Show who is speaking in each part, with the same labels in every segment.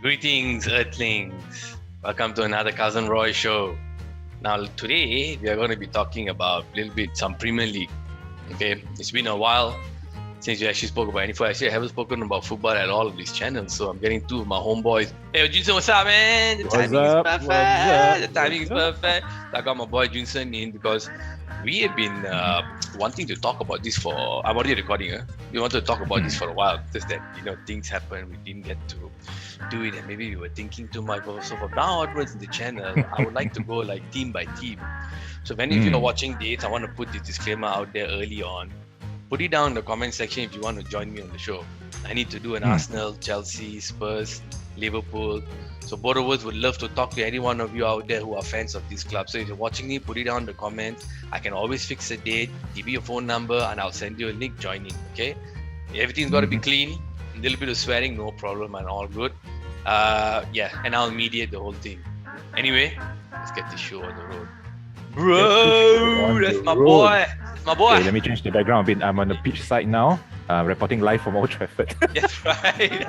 Speaker 1: Greetings, Earthlings. Welcome to another Cousin Roy show. Now, today we are going to be talking about a little bit some Premier League. Okay, it's been a while since we actually spoke about any football. Actually, I haven't spoken about football at all of these channels, so I'm getting two of my homeboys. Hey, Junson, what's up, man? The timing is perfect. The timing is perfect. I got my boy Junson in because we have been wanting to talk about this for. I'm already recording. We wanted to talk about this for a while. Just that things happen. We didn't get to do it, and maybe we were thinking too much. So from now onwards in the channel, I would like to go like team by team. So if any of you are watching this, I want to put this disclaimer out there early on. Put it down in the comment section if you want to join me on the show. I need to do an Arsenal, Chelsea, Spurs, Liverpool. So both of us would love to talk to any one of you out there who are fans of this club. So if you're watching me, put it down in the comments. I can always fix a date, give you your phone number, and I'll send you a link joining. Okay? Everything's got to be clean. A little bit of swearing, no problem, and all good. And I'll mediate the whole thing. Anyway, let's get this show on the road. Bro, that's my boy. My boy.
Speaker 2: Okay, let me change the background a bit. I'm on the pitch side now, reporting live from Old Trafford.
Speaker 1: That's right.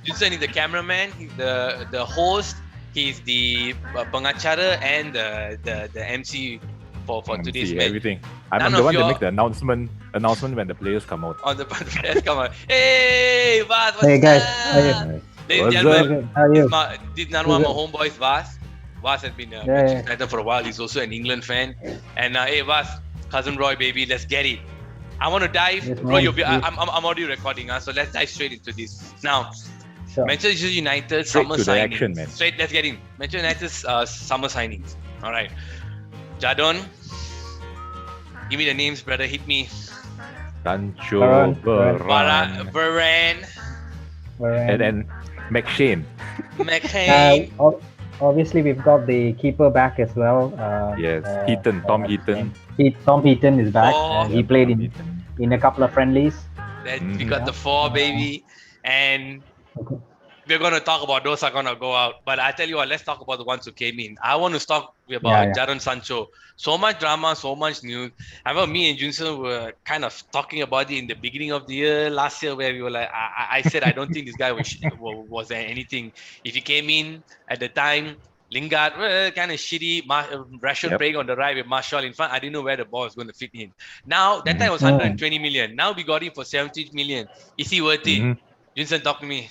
Speaker 1: Junson is the cameraman, he's the host, he's the pengacara and the MC for today's match.
Speaker 2: Everything. I'm the one that make the announcement when the players come out.
Speaker 1: On the players come out. Hey, Vas, what's
Speaker 3: Hey guys,
Speaker 1: up?
Speaker 3: how are you?
Speaker 1: Ladies and gentlemen,
Speaker 3: How are you?
Speaker 1: this is not one of my homeboys, Vas. Vas has been Manchester United for a while. He's also an England fan. And hey, Vas, Cousin Roy, baby, let's get it. I want to dive.
Speaker 3: Yes,
Speaker 1: Roy,
Speaker 3: man.
Speaker 1: I'm already recording, so let's dive straight into this. Now,
Speaker 3: Sure.
Speaker 1: Manchester United
Speaker 2: Straight
Speaker 1: summer
Speaker 2: to the
Speaker 1: signings.
Speaker 2: action, man.
Speaker 1: Straight, let's get in. Manchester United's summer signings. All right. Jadon, give me the names, brother. Hit me.
Speaker 2: Sancho,
Speaker 1: Varane,
Speaker 2: and then McShane.
Speaker 1: McCain.
Speaker 3: Obviously, we've got the keeper back as well.
Speaker 2: Tom Heaton.
Speaker 3: Tom Heaton is back.
Speaker 1: Oh.
Speaker 3: He played in a couple of friendlies.
Speaker 1: Then we got the four, baby. And we're going to talk about those are going to go out. But I tell you what, let's talk about the ones who came in. I want to talk about Jadon Sancho. So much drama, so much news. I remember me and Junson were kind of talking about it in the beginning of the year, last year, where we were like, I said, I don't think this guy was anything. If he came in at the time, Lingard, kind of shitty. Rashford playing on the right with Martial in front. I didn't know where the ball was going to fit in. Now, that time was 120 million. Now we got him for 70 million. Is he worth it? Junson, talk to me.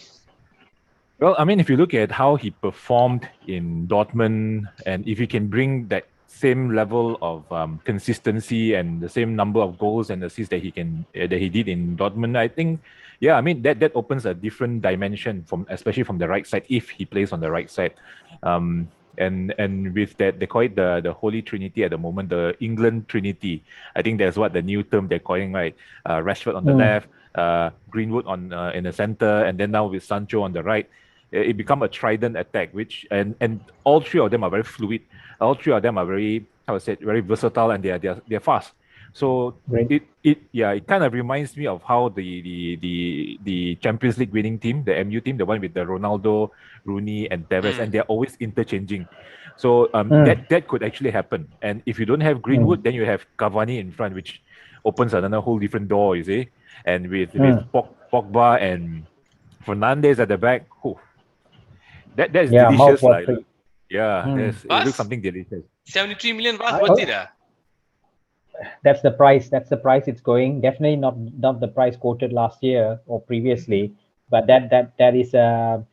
Speaker 2: Well, I mean, if you look at how he performed in Dortmund, and if he can bring that same level of consistency and the same number of goals and assists that he did in Dortmund, I think, that opens a different dimension especially from the right side if he plays on the right side. And with that, they call it the Holy Trinity at the moment, the England Trinity. I think that's what the new term they're calling, right? Rashford on the left, Greenwood in the center, and then now with Sancho on the right. It become a trident attack, and all three of them are very fluid. All three of them are very versatile, and they're fast. So it kind of reminds me of how the Champions League winning team, the MU team, the one with the Ronaldo, Rooney, and Tevez, and they're always interchanging. So that could actually happen. And if you don't have Greenwood, then you have Cavani in front, which opens another whole different door, you see. And with Pogba and Fernandes at the back, that's delicious. It looks something delicious.
Speaker 1: 73 million was worth it.
Speaker 3: That's the price. That's the price it's going. Definitely not the price quoted last year or previously, but that is a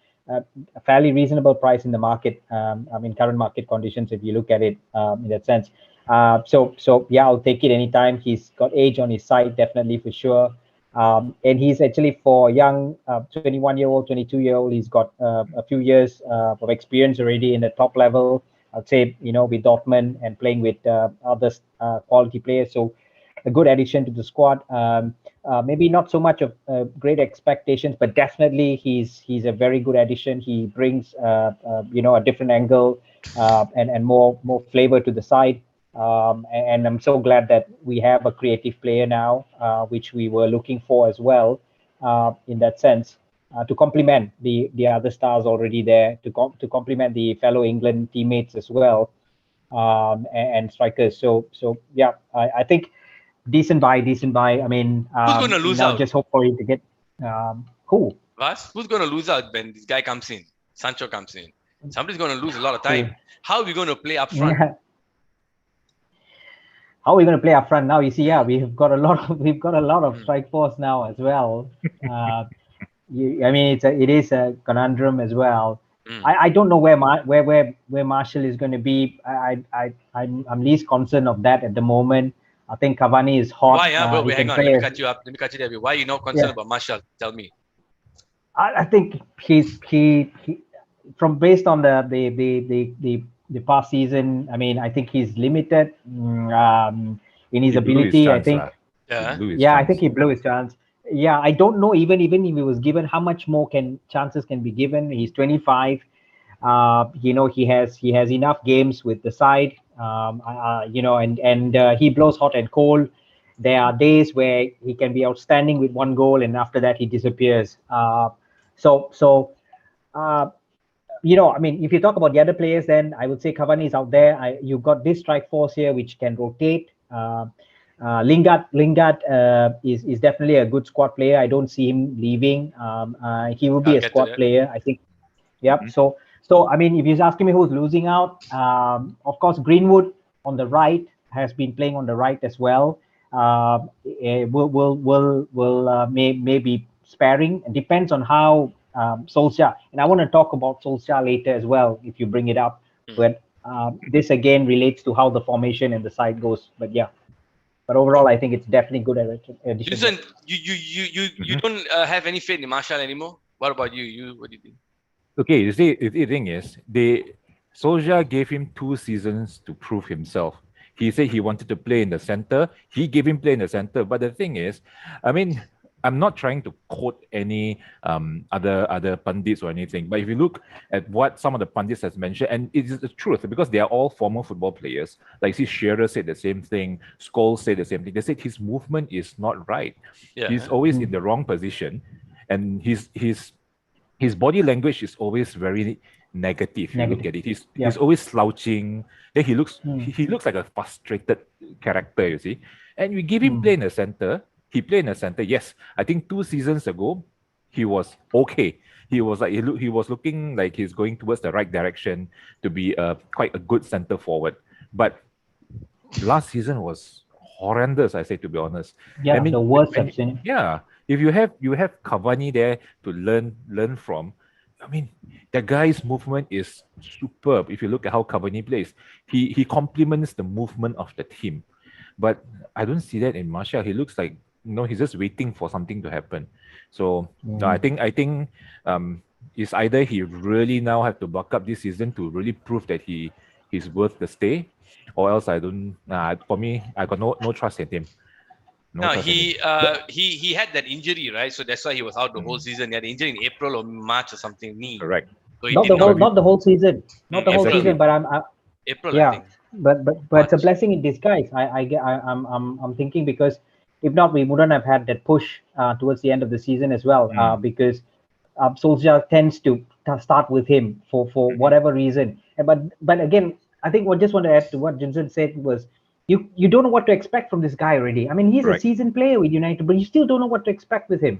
Speaker 3: fairly reasonable price in the market. Current market conditions, if you look at it in that sense. I'll take it anytime. He's got age on his side, definitely for sure. And he's actually for a young 21-year-old, 22-year-old. He's got a few years of experience already in the top level. I'd say, with Dortmund and playing with other quality players. So a good addition to the squad. Maybe not so much of great expectations, but definitely he's a very good addition. He brings a different angle and more flavor to the side. And I'm so glad that we have a creative player now, which we were looking for as well, in that sense, to complement the other stars already there, to complement the fellow England teammates as well, and strikers. So I think decent buy. I mean,
Speaker 1: who's gonna lose out?
Speaker 3: Just hope for him to get who.
Speaker 1: Vas, who's going to lose out when this guy comes in? Sancho comes in. Somebody's going to lose a lot of time. How are we going to play up front?
Speaker 3: Yeah. How are we going to play up front now? You see, yeah, we've got a lot of strike force now as well. I mean, it is a conundrum as well. I don't know where Marshall is going to be. I'm least concerned of that at the moment. I think Cavani is hot.
Speaker 1: Why? Bro, hang on. Let me cut you up. Let me cut you there. Why are you not concerned about Marshall? Tell me.
Speaker 3: I think he from based on the past season. I mean, I think he's limited in his ability. I think. I think he blew his chance. Yeah, I don't know even if he was given how much more chances can be given. He's 25. He has enough games with the side. And he blows hot and cold. There are days where he can be outstanding with one goal, and after that he disappears. I mean, if you talk about the other players, then I would say Cavani is out there. You've got this strike force here, which can rotate. Lingard is definitely a good squad player. I don't see him leaving. He will be a squad player, I think. Yep. So I mean, if you're asking me who's losing out, of course Greenwood on the right has been playing on the right as well. Will maybe sparing. It depends on how Solskjaer, and I want to talk about Solskjaer later as well if you bring it up. But this again relates to how the formation and the side goes. But yeah. But overall, I think it's definitely good addition.
Speaker 1: Listen, you don't have any faith in Marshall anymore? What about you? What do you think?
Speaker 2: Okay, you see, the thing is, Solskjaer gave him 2 seasons to prove himself. He said he wanted to play in the center. He gave him play in the center. But the thing is, I mean, I'm not trying to quote any other pundits or anything, but if you look at what some of the pundits has mentioned, and it is the truth because they are all former football players. Like, see, Shearer said the same thing, Scholes said the same thing. They said his movement is not right. Yeah. He's always in the wrong position, and his body language is always very negative. You look at it. He's always slouching. Then he looks like a frustrated character. You see, and we give him play in the center. He played in the center. Yes, I think 2 seasons ago, he was okay. He was like he was looking like he's going towards the right direction to be quite a good center forward. But last season was horrendous. I say, to be honest.
Speaker 3: Yeah, I mean, the worst I've seen.
Speaker 2: Yeah, if you have Cavani there to learn from, I mean, the guy's movement is superb. If you look at how Cavani plays, he complements the movement of the team. But I don't see that in Marshall. He looks like he's just waiting for something to happen. So I think it's either he really now have to buck up this season to really prove that he's worth the stay, or else I don't. For me, I got no trust in him.
Speaker 1: He had that injury, right? So that's why he was out the whole season. He had an injury in April or March or something. Knee.
Speaker 2: Correct.
Speaker 1: So
Speaker 3: not the whole season. Not the whole season, but
Speaker 1: April. Yeah. I think.
Speaker 3: But it's a blessing in disguise. I'm thinking, because if not, we wouldn't have had that push towards the end of the season as well. Because Solskjaer tends to start with him for whatever reason. But again, I think what just want to add to what Jinson said was, you don't know what to expect from this guy already. I mean, he's a seasoned player with United, but you still don't know what to expect with him.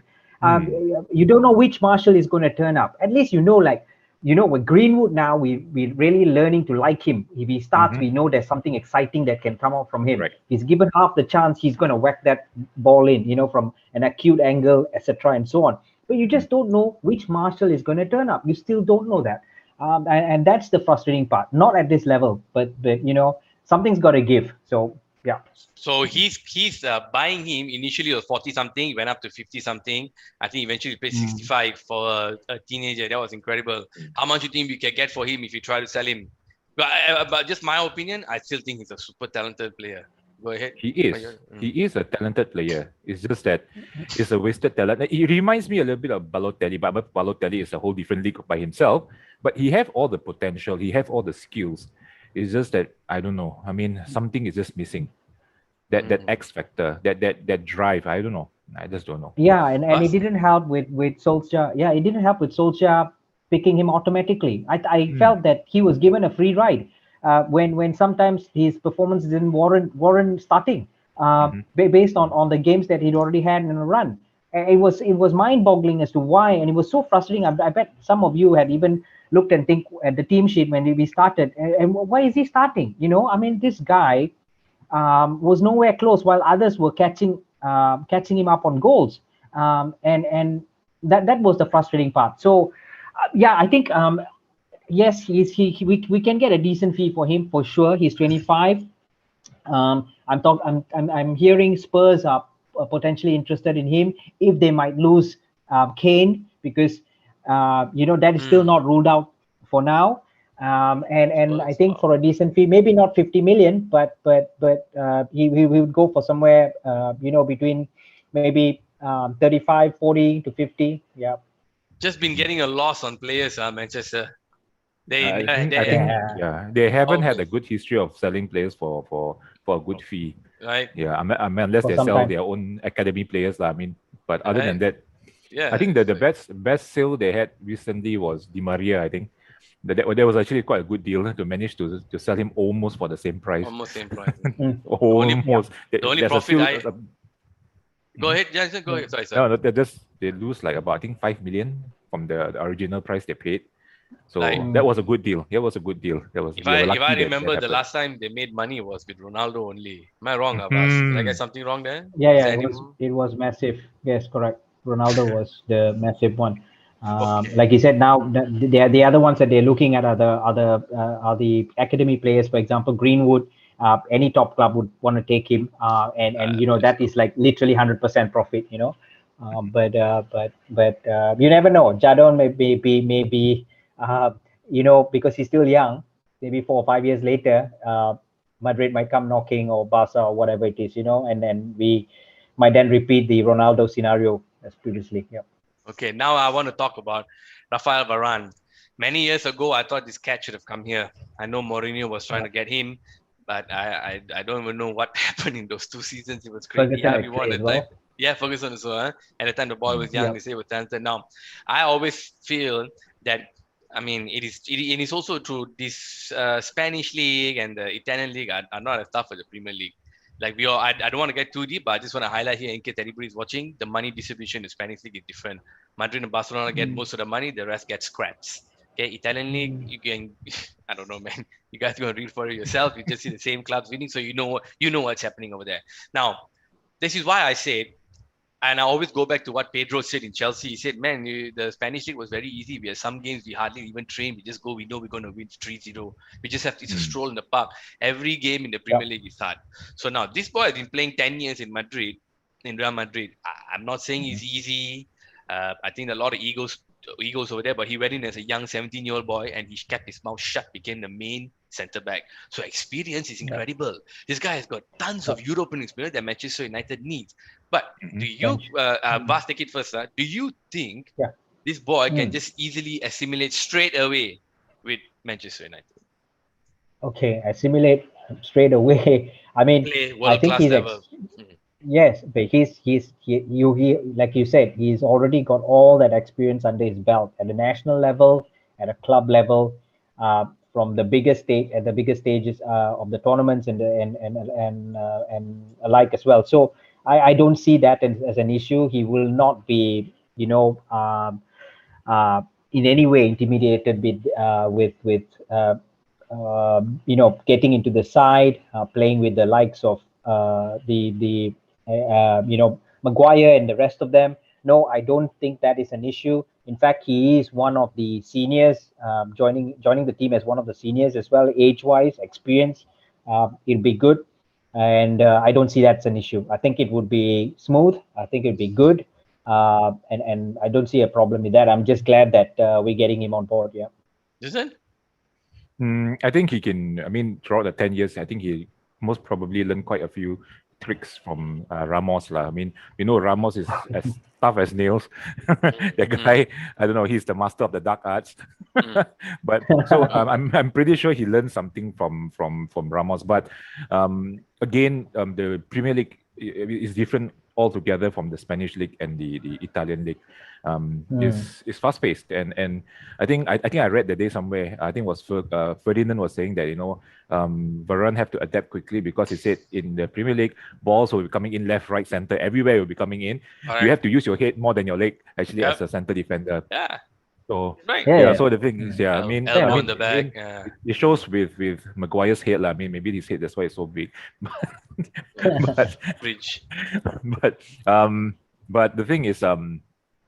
Speaker 3: You don't know which Marshall is going to turn up. At least with Greenwood now, we're really learning to like him. If he starts, we know there's something exciting that can come out from him.
Speaker 2: Right.
Speaker 3: He's given half the chance, he's going to whack that ball in, from an acute angle, etc. and so on. But you just don't know which Marshall is going to turn up. You still don't know that. And that's the frustrating part. Not at this level, but something's got to give. So, yeah.
Speaker 1: So he's buying him initially was 40 something, went up to 50 something. I think eventually he paid 65 for a teenager. That was incredible. How much do you think we can get for him if you try to sell him? But just my opinion, I still think he's a super talented player. Go ahead.
Speaker 2: He is. He is a talented player. It's just that it's a wasted talent. He reminds me a little bit of Balotelli, but Balotelli is a whole different league by himself. But he have all the potential. He have all the skills. It's just that I don't know. I mean, something is just missing. That X factor, that drive. I don't know. I just don't know.
Speaker 3: Yeah, and it didn't help with Solskjaer. Yeah, it didn't help with Solskjaer picking him automatically. I felt that he was given a free ride when sometimes his performance didn't warrant starting based on the games that he'd already had in a run. And it was mind-boggling as to why, and it was so frustrating. I bet some of you had even looked and think at the team sheet when we started, and why is he starting? I mean, this guy was nowhere close, while others were catching him up on goals, and that was the frustrating part. So, yeah, I think yes, we can get a decent fee for him for sure. He's 25. I'm hearing Spurs are potentially interested in him if they might lose Kane, because that is still not ruled out for now. And I think for a decent fee, maybe not 50 million, but he would go for somewhere between maybe 35, 40 to 50. Yeah.
Speaker 1: Just been getting a loss on players, Manchester.
Speaker 2: I think they haven't had a good history of selling players for a good fee.
Speaker 1: Right.
Speaker 2: Yeah, I mean, unless they sell their own academy players, I mean, but other than that,
Speaker 1: yeah,
Speaker 2: I think the best sale they had recently was Di Maria. I think that was actually quite a good deal to manage to sell him almost for the same price.
Speaker 1: Almost same price.
Speaker 2: Almost.
Speaker 1: The only profit Go ahead, Jason. Go ahead. Sorry.
Speaker 2: No, they lose like about, I think, 5 million from the original price they paid. So that was a good deal. That was a good deal.
Speaker 1: If I remember, the last time they made money was with Ronaldo only. Am I wrong, Abbas? Did I get something wrong there?
Speaker 3: Yeah, it was massive. Yes, correct. Ronaldo was the massive one. Like you said, now the other ones that they're looking at are the academy players. For example, Greenwood. Any top club would want to take him, and that is like literally 100% profit. But you never know. Jadon maybe because he's still young. Maybe 4 or 5 years later, Madrid might come knocking, or Barca, or whatever it is. And then we might then repeat the Ronaldo scenario as previously. Yeah.
Speaker 1: Okay, now I want to talk about Rafael Varane. Many years ago, I thought this cat should have come here. I know Mourinho was trying to get him, but I don't even know what happened in those 2 seasons. It was crazy.
Speaker 3: Ferguson we won at the time.
Speaker 1: Yeah, Ferguson as well. At the time, the boy was young. They say he was talented. Now, I always feel that, I mean, it is also true. This Spanish league and the Italian league are not as tough as the Premier League. Like I don't want to get too deep, but I just want to highlight here in case anybody is watching, the money distribution in the Spanish league is different. Madrid and Barcelona get most of the money, the rest get scraps. Okay, Italian league, you can, I don't know, man. You guys can read for it yourself. You just see the same clubs winning, so you know what's happening over there. Now, this is why I said, and I always go back to what Pedro said in Chelsea. He said, man, the Spanish league was very easy. We have some games we hardly even train. We just go, we know we're going to win 3-0. We just have to, it's a stroll in the park. Every game in the Premier League is hard. So now this boy has been playing 10 years in Madrid, in Real Madrid. I'm not saying it's easy. I think a lot of egos over there, but he went in as a young 17-year-old boy and he kept his mouth shut, became the main center back. So experience is incredible. This guy has got tons of European experience that Manchester United needs. But do you, Bas, take it first, do you think this boy can just easily assimilate straight away with Manchester United?
Speaker 3: Okay, assimilate straight away. I mean, I think he's yes, but he like you said, he's already got all that experience under his belt at the national level, at a club level, from the biggest stage at the biggest stages of the tournaments and alike as well. So I don't see that as an issue. He will not be, in any way intimidated with getting into the side, playing with the likes of Maguire and the rest of them. No, I don't think that is an issue. In fact, he is one of the seniors, joining the team as one of the seniors as well, age-wise, experience. It'll be good. And I don't see that's an issue. I think it would be smooth. I think it'd be good. And I don't see a problem with that. I'm just glad that we're getting him on board. Yeah.
Speaker 1: Isn't?
Speaker 2: I think he can, I mean, throughout the 10 years, I think he most probably learned quite a few tricks from Ramos. I mean, Ramos is as tough as nails. That guy, I don't know, he's the master of the dark arts. But so I'm pretty sure he learned something from Ramos. But again, the Premier League is different altogether from the Spanish league and the Italian league. Is fast paced, and I think I read the day somewhere. I think it was Ferdinand was saying that Varane have to adapt quickly, because he said in the Premier League balls will be coming in left, right, center, everywhere will be coming in.
Speaker 1: Alright.
Speaker 2: You have to use your head more than your leg actually
Speaker 1: Yep.
Speaker 2: as a center defender.
Speaker 1: Yeah.
Speaker 2: So
Speaker 1: Right.
Speaker 3: Yeah.
Speaker 2: so the thing is, I mean,
Speaker 1: elbow
Speaker 2: I
Speaker 1: in the back. Yeah.
Speaker 2: it shows with Maguire's head. I mean, maybe his head, that's why it's so big. but
Speaker 1: Bridge.
Speaker 2: but the thing is,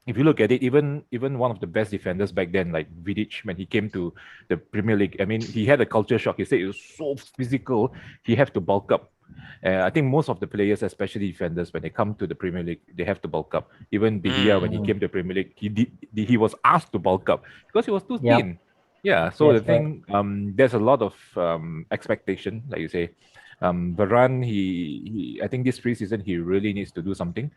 Speaker 2: if you look at it, even one of the best defenders back then, like Vidic, when he came to the Premier League, I mean, he had a culture shock. He said it was so physical, he have to bulk up. I think most of the players, especially defenders, when they come to the Premier League, they have to bulk up. Even Bidia, when he came to the Premier League, he was asked to bulk up because he was too thin. Yeah. So
Speaker 3: Yes,
Speaker 2: the thing, there's a lot of expectation, like you say. Varane, he I think this preseason he really needs to do something.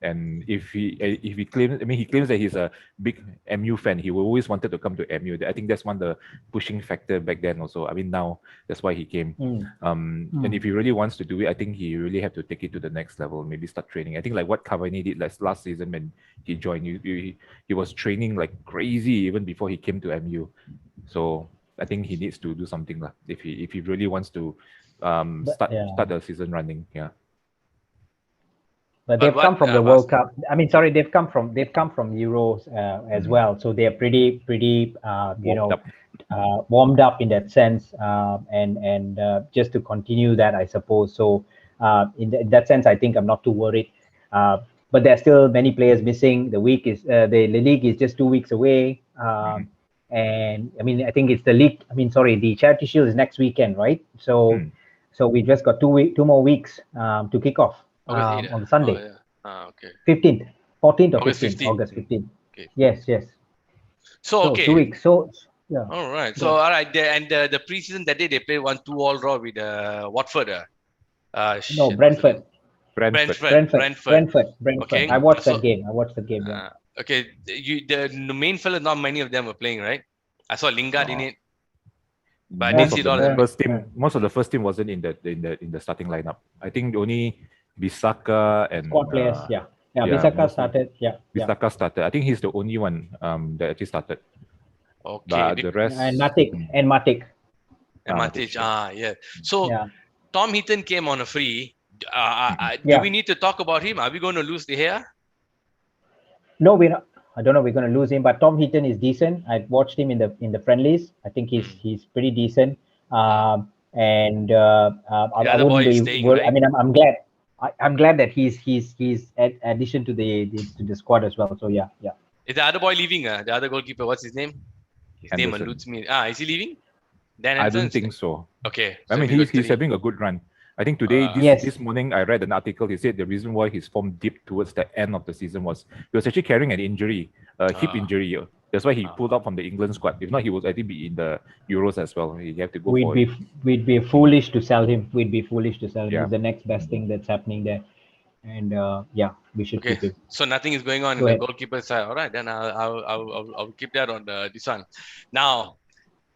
Speaker 2: And if he claims, I mean, he claims that he's a big MU fan. He always wanted to come to MU. I think that's one of the pushing factor back then also. I mean, now that's why he came. And if he really wants to do it, I think he really have to take it to the next level. Maybe start training. I think like what Cavani did last season when he joined. He was training like crazy even before he came to MU. So I think he needs to do something lah. If he really wants to start the season running. Yeah.
Speaker 3: But they've come from the World Cup. I mean, sorry, they've come from Euros as well. So they're pretty warmed up in that sense. And just to continue that, I suppose. So in that sense, I think I'm not too worried. But there are still many players missing. The league is just 2 weeks away. And I mean, I think it's the league. I mean, sorry, the Charity Shield is next weekend, right? So we just got 2 more weeks to kick off. On Sunday.
Speaker 1: Okay.
Speaker 3: 14th or
Speaker 1: August
Speaker 3: 15th. August 15th.
Speaker 1: Okay.
Speaker 3: Yes.
Speaker 1: So okay.
Speaker 3: 2 wecs. So yeah.
Speaker 1: All right. So all right. The preseason that day they played 1-2 all draw with Watford.
Speaker 3: Brentford.
Speaker 1: Brentford.
Speaker 3: Okay. I watched that game. Yeah.
Speaker 1: Okay. The main fellas, not many of them were playing, right? I saw Lingard in it. But I didn't see it all.
Speaker 2: Most of the first team wasn't in the starting lineup. I think only Bissaka and
Speaker 3: squad players. Bissaka started.
Speaker 2: Bissaka started. I think he's the only one that actually started.
Speaker 1: Okay.
Speaker 2: But the rest
Speaker 3: and Matic.
Speaker 1: Yeah. So Tom Heaton came on a free. Do we need to talk about him? Are we going to lose the hair?
Speaker 3: No, we're not. I don't know. We're going to lose him, but Tom Heaton is decent. I watched him in the friendlies. I think he's pretty decent. I wouldn't be worried. Right? I mean, I'm glad. I'm glad that he's addition to the squad as well. So yeah.
Speaker 1: Is the other boy leaving? The other goalkeeper, what's his name? His name eludes me. Is he leaving?
Speaker 2: I don't think so.
Speaker 1: Okay.
Speaker 2: I mean, he's having a good run. I think today, this morning, I read an article. He said the reason why his form dipped towards the end of the season was he was actually carrying an injury, hip injury. That's why he pulled out from the England squad. If not, he would, I think, be in the Euros as well. He have to go.
Speaker 3: We'd be foolish to sell him. He's the next best thing that's happening there. And we should keep him.
Speaker 1: So nothing is going on in the goalkeeper side. All right, then I'll keep that on this one. Now,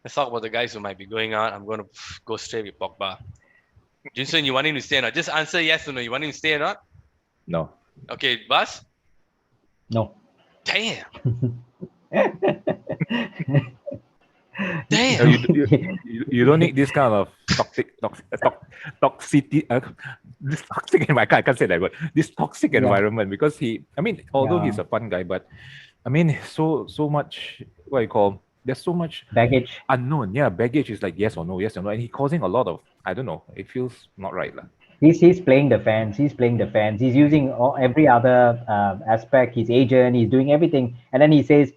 Speaker 1: let's talk about the guys who might be going out. I'm going to go straight with Pogba. Jinson, you want him to stay or not? Just answer yes or no. You want him to stay or not?
Speaker 2: No.
Speaker 1: Okay, Bas?
Speaker 3: No.
Speaker 1: Damn.
Speaker 2: You don't need this kind of toxicity. This toxic environment. I can't say that word. This toxic environment because although he's a fun guy, but I mean, so much. What you call? There's so much
Speaker 3: baggage.
Speaker 2: Unknown. Yeah, baggage is like yes or no, and he's causing a lot of. I don't know. It feels not right, lah.
Speaker 3: He's playing the fans. He's using every other aspect. His agent. He's doing everything, and then he says,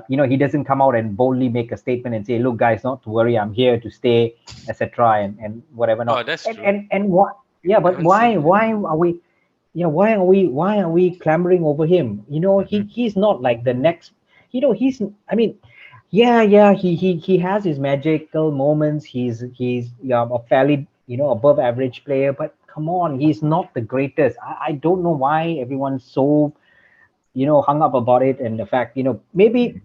Speaker 3: he doesn't come out and boldly make a statement and say, "Look, guys, not to worry. I'm here to stay," etc. and whatever.
Speaker 1: Oh, that's true.
Speaker 3: And what? Yeah, but why are we? Yeah, why are we clamoring over him? He's not like the next. He's. I mean. Yeah, he has his magical moments. He's a fairly above average player, but come on, he's not the greatest. I don't know why everyone's so hung up about it, and the fact maybe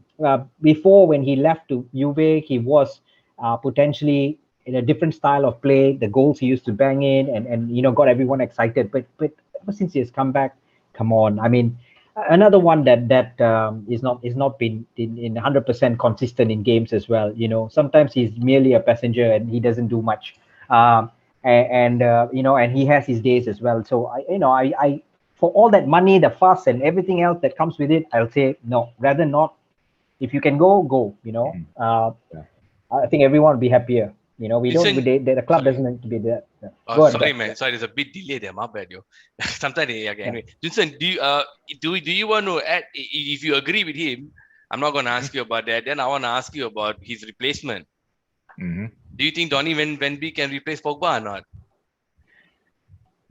Speaker 3: before when he left to Juve he was potentially in a different style of play. The goals he used to bang in and got everyone excited. But ever since he has come back, come on. I mean, another one that is not been in 100% consistent in games as well. Sometimes he's merely a passenger and he doesn't do much. And he has his days as well. So I for all that money, the fuss and everything else that comes with it, I'll say no, rather not. If you can go. I think everyone will be happier. We
Speaker 1: Listen,
Speaker 3: don't. The club
Speaker 1: sorry.
Speaker 3: doesn't need to be there. Yeah.
Speaker 1: Oh,
Speaker 3: Go ahead,
Speaker 1: sorry,
Speaker 3: go
Speaker 1: man. Sorry, there's a bit delay there. My bad, yo. Sometimes, okay. Anyway, Junsen, do you want to add? If you agree with him, I'm not going to ask you about that. Then I want to ask you about his replacement.
Speaker 2: Mm-hmm.
Speaker 1: Do you think Donny Van Beek can replace Pogba or not?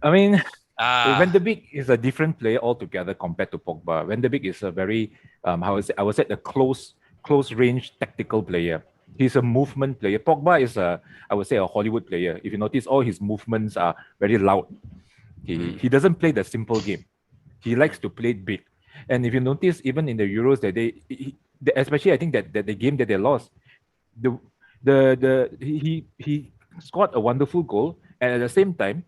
Speaker 2: I mean,
Speaker 1: Ah,
Speaker 2: Van de Beek is a different player altogether compared to Pogba. Van de Beek is a very, I would say a close range tactical player. He's a movement player. Pogba is I would say a Hollywood player. If you notice, all his movements are very loud. He doesn't play the simple game. He likes to play big. And if you notice, even in the Euros that especially I think that the game that they lost, he scored a wonderful goal, and at the same time,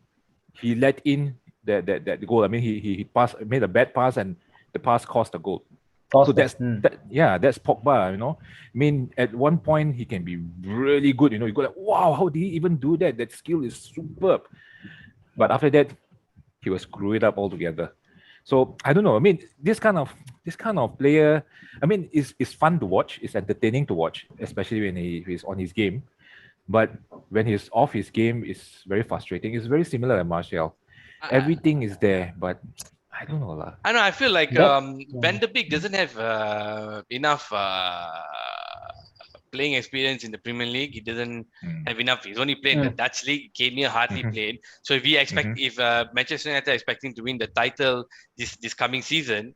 Speaker 2: he let in that goal. I mean, he made a bad pass, and the pass cost a goal. So that's Pogba. I mean, at one point he can be really good. You go like, wow, how did he even do that? That skill is superb. But after that, he will screw it up altogether. So I don't know. I mean, this kind of player, I mean, is fun to watch. It's entertaining to watch, especially when he's on his game. But when he's off his game, it's very frustrating. It's very similar to Martial. Everything is there, but I don't know.
Speaker 1: I know. I feel like Van de Beek doesn't have enough playing experience in the Premier League. He doesn't have enough. He's only played in the Dutch league. Came here, hardly played. So if Manchester United are expecting to win the title this coming season,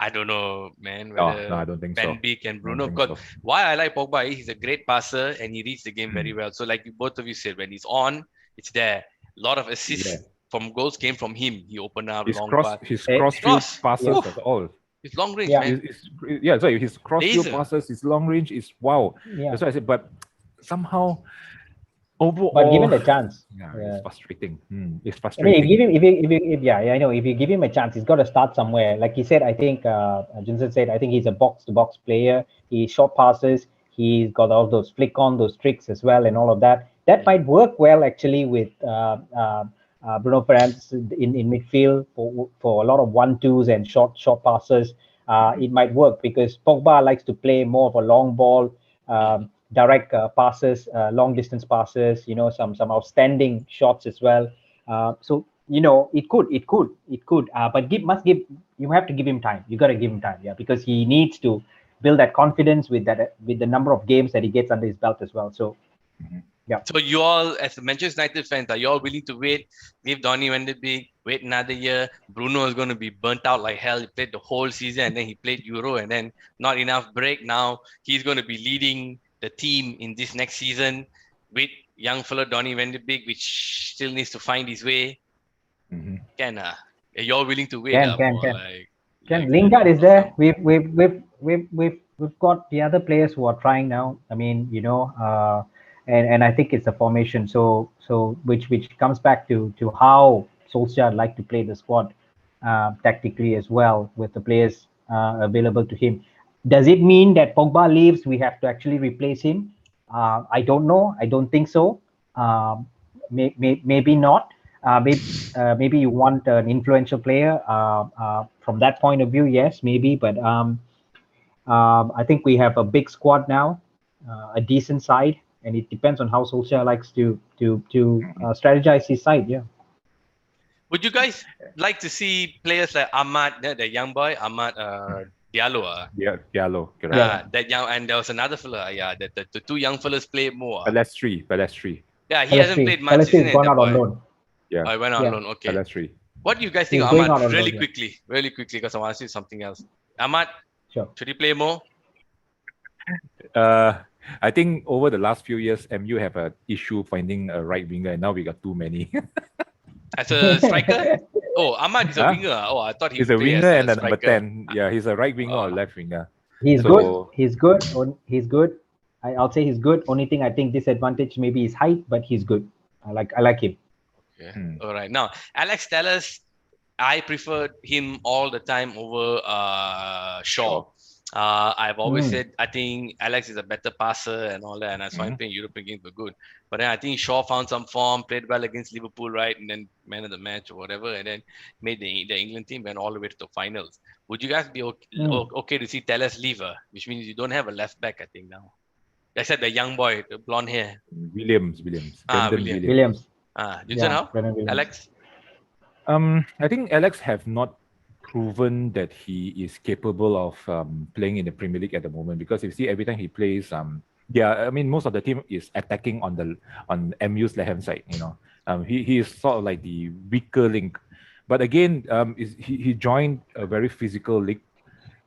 Speaker 1: I don't know, man. Whether
Speaker 2: no, I don't think
Speaker 1: Van
Speaker 2: so.
Speaker 1: Beek and Bruno. Because why I like Pogba is he's a great passer and he reads the game very well. So like both of you said, when he's on, it's there. A lot of assists from goals came from him. He opened up
Speaker 2: His
Speaker 1: long
Speaker 2: cross field passes as all.
Speaker 1: It's long range,
Speaker 3: Yeah.
Speaker 1: man.
Speaker 2: Sorry, his cross field passes, his long range is wow.
Speaker 3: Yeah.
Speaker 2: That's why I said, but somehow overall,
Speaker 3: But given the chance,
Speaker 2: it's frustrating. It's
Speaker 3: I
Speaker 2: frustrating.
Speaker 3: mean, if you give him a chance, he's got to start somewhere. Like he said, I think Jinsen said, I think he's a box-to-box player. He short passes. He's got all those flick on, those tricks as well, and all of that. That might work well actually with Bruno Fernandes in midfield for a lot of 1-2s and short passes. It might work because Pogba likes to play more of a long ball, direct passes, long distance passes. Some outstanding shots as well. So it could. But you have to give him time. You got to give him time, because he needs to build that confidence with the number of games that he gets under his belt as well. So. Yeah.
Speaker 1: So you all, as Manchester United fans, are you all willing to wait? Give Donny Van de Beek, wait another year. Bruno is going to be burnt out like hell. He played the whole season and then he played Euro and then not enough break. Now he's going to be leading the team in this next season with young fella Donny Van de Beek, which still needs to find his way. Are you all willing to wait?
Speaker 3: Can Lingard is there? We've got the other players who are trying now. I mean, and I think it's a formation. So which comes back to how Solskjaer like to play the squad tactically as well with the players available to him. Does it mean that Pogba leaves, we have to actually replace him? I don't know. I don't think so. Maybe not. Maybe you want an influential player from that point of view. Yes, maybe. But I think we have a big squad now, a decent side. And it depends on how Solskjaer likes to strategize his side. Yeah.
Speaker 1: Would you guys like to see players like Ahmad, the young boy, Ahmad Diallo?
Speaker 2: Diallo, correct.
Speaker 1: That young, and there was another fella. The two young fellas play more.
Speaker 2: Pelestri.
Speaker 1: Yeah, he hasn't played much.
Speaker 3: Pelestri has gone out on loan.
Speaker 1: Yeah. I went out on loan. Okay.
Speaker 2: Pelestri.
Speaker 1: What do you guys think of Ahmad? Really quickly, because I want to see something else. Ahmad, should he play more?
Speaker 2: I think over the last few years, MU have an issue finding a right winger, and now we got too many.
Speaker 1: As a striker? Oh, Ahmad is a winger. Oh, I thought
Speaker 2: he's a winger and a number 10. Yeah, he's a right winger or left winger.
Speaker 3: He's good. He's good. I'll say he's good. Only thing I think disadvantage maybe his height, but he's good. I like him.
Speaker 1: Okay. All right. Now, Alex Telles, I preferred him all the time over Shaw. I've always said I think Alex is a better passer and all that, and I saw him playing European games were good. But then I think Shaw found some form, played well against Liverpool, right, and then man of the match or whatever, and then made the England team went all the way to the finals. Would you guys be okay to see Telles leave? Which means you don't have a left back, I think now. Except the young boy, the blonde hair.
Speaker 2: Williams. Brendan
Speaker 3: Williams.
Speaker 1: Junsen, how? Alex?
Speaker 2: I think Alex have not proven that he is capable of playing in the Premier League at the moment, because you see every time he plays, I mean most of the team is attacking on MU's left hand side. He is sort of like the weaker link, but again, he joined a very physical league.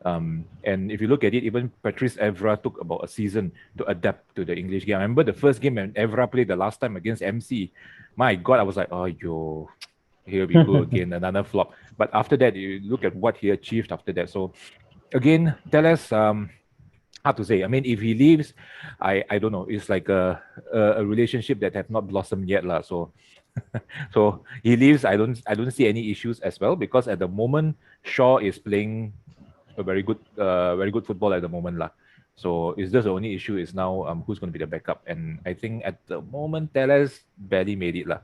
Speaker 2: And if you look at it, even Patrice Evra took about a season to adapt to the English game. I remember the first game when Evra played the last time against MC. My God, I was like, oh, yo, here we go again, another flop. But after that, you look at what he achieved after that. So again, Telles, hard to say. I mean, if he leaves, I don't know. It's like a relationship that have not blossomed yet, lah. So so he leaves. I don't see any issues as well, because at the moment Shaw is playing a very good football at the moment, lah. So is this the only issue is now who's going to be the backup? And I think at the moment Telles barely made it, lah.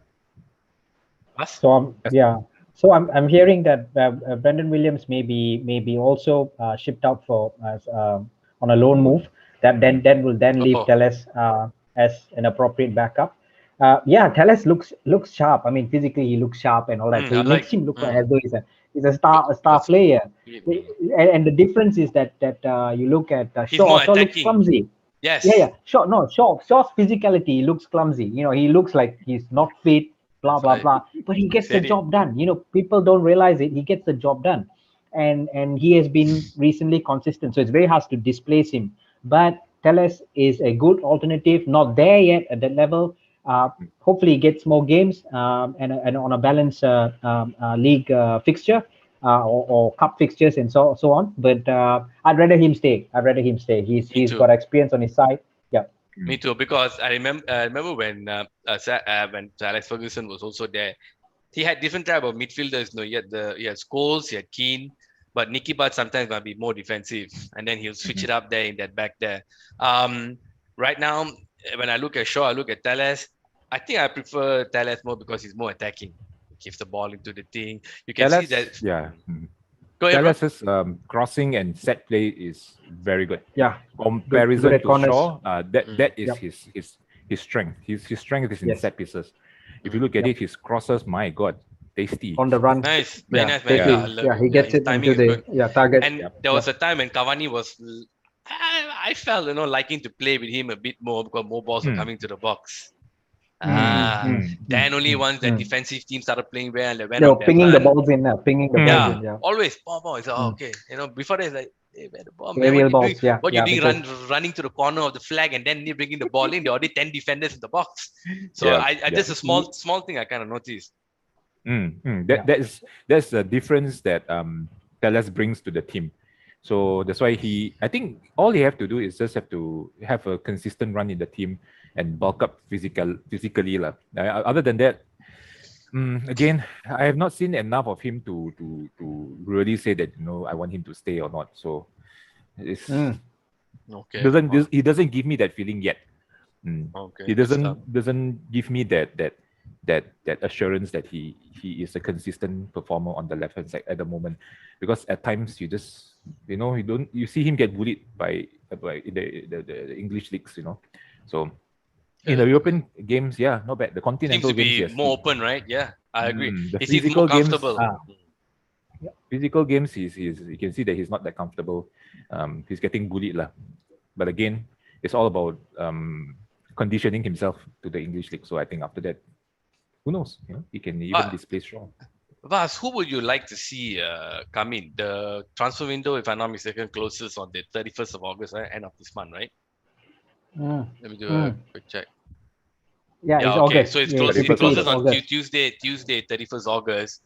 Speaker 3: So I'm hearing that Brendan Williams may be also shipped out for on a loan move. That then will leave Telles as an appropriate backup. Telles looks sharp. I mean, physically he looks sharp and all that. So it makes him look as though he's a star player. And the difference is that you look at Shaw looks clumsy.
Speaker 1: Yes.
Speaker 3: Yeah. Shaw's physicality looks clumsy. He looks like he's not fit. Blah blah blah. But he gets the job done. People don't realize it. He gets the job done, and he has been recently consistent. So it's very hard to displace him. But Telles is a good alternative. Not there yet at that level. Hopefully he gets more games and on a balanced league fixture or cup fixtures and so on. But I'd rather him stay. He's got experience on his side. Yeah.
Speaker 1: Me too, because I remember when Alex Ferguson was also there, he had different type of midfielders. He had Scholes, he had Keane, but Nicky Butt sometimes might be more defensive, and then he'll switch it up there in that back there. Right now, when I look at Shaw, I look at Telles. I think I prefer Telles more because he's more attacking. He gives the ball into the thing. You can see that.
Speaker 2: Yeah.
Speaker 1: Go ahead,
Speaker 2: Telles' crossing and set play is very good.
Speaker 3: Yeah.
Speaker 2: Comparison
Speaker 3: good
Speaker 2: to
Speaker 3: corners.
Speaker 2: Shaw, that is his strength. His strength is in set pieces. If you look at it, his crosses, my God, tasty.
Speaker 3: On the run.
Speaker 1: Nice. Very nice.
Speaker 3: He gets it into the target.
Speaker 1: And there was a time when Cavani was, I felt, liking to play with him a bit more because more balls were coming to the box. Then only once the defensive team started playing well, they went
Speaker 3: pinging the balls in. Yeah.
Speaker 1: Always ball. It's okay. Before that, it's like, hey, where the ball?
Speaker 3: Aerial balls,
Speaker 1: what you doing? Running to the corner of the flag and then you're bringing the ball in. There are already 10 defenders in the box. So just a small thing I kind of noticed.
Speaker 2: That's the difference that Telles brings to the team. So that's why I think all he have to do is just have to have a consistent run in the team and bulk up physically. Other than that, again, I have not seen enough of him to really say that I want him to stay or not. So it's
Speaker 1: okay.
Speaker 2: He doesn't give me that feeling yet.
Speaker 1: Okay.
Speaker 2: He doesn't give me that assurance that he is a consistent performer on the left hand side at the moment, because at times you just you see him get bullied by the English leagues, so in the European games, not bad. The continental
Speaker 1: seems to be
Speaker 2: games,
Speaker 1: more open, right? Yeah, I agree.
Speaker 2: The
Speaker 1: he seems
Speaker 2: physical
Speaker 1: more comfortable.
Speaker 2: Physical games, he's you can see that he's not that comfortable. He's getting bullied lah. But again, it's all about conditioning himself to the English league. So I think after that, who knows? He can even display strong.
Speaker 1: Vas, who would you like to see come in? The transfer window, if I'm not mistaken, closes on the 31st of August, right? End of this month, right? Let me do a quick check.
Speaker 3: Yeah, it's
Speaker 1: okay.
Speaker 3: August.
Speaker 1: So it closes on Tuesday, 31st August,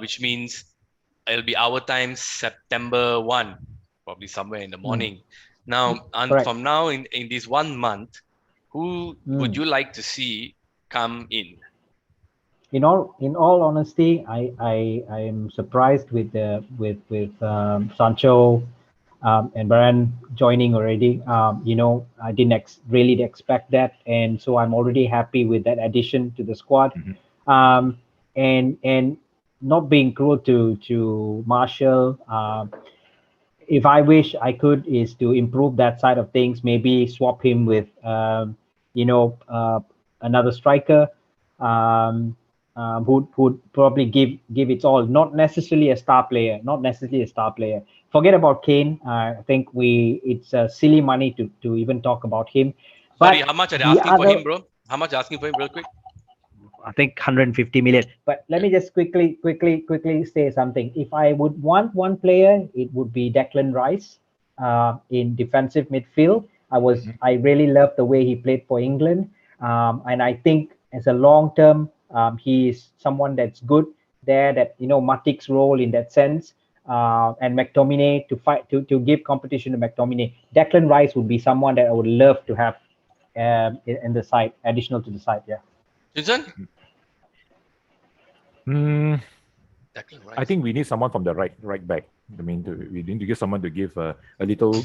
Speaker 1: which means it'll be our time, September 1, probably somewhere in the morning. Now,
Speaker 3: Correct.
Speaker 1: from now in this 1 month, who would you like to see come in?
Speaker 3: In all honesty, I am surprised with Sancho and Varane joining already. I didn't really expect that, and so I'm already happy with that addition to the squad. And not being cruel to Marshall. If I wish I could is to improve that side of things. Maybe swap him with another striker. Who'd probably give its all. Not necessarily a star player. Not necessarily a star player. Forget about Kane. I think it's silly money to even talk about him.
Speaker 1: Sorry,
Speaker 3: But
Speaker 1: how much are they
Speaker 3: the
Speaker 1: asking for
Speaker 3: other,
Speaker 1: him, bro? How much are asking for him, real quick?
Speaker 3: I think 150 million. But let me just quickly say something. If I would want one player, it would be Declan Rice in defensive midfield. I really loved the way he played for England, and I think as a long term, he is someone that's good there. That Matic's role in that sense, and McTominay to give competition to McTominay. Declan Rice would be someone that I would love to have in the side, additional to the side. Yeah.
Speaker 1: Vincent? Declan Rice.
Speaker 2: I think we need someone from the right back. I mean, we need to get someone to give a little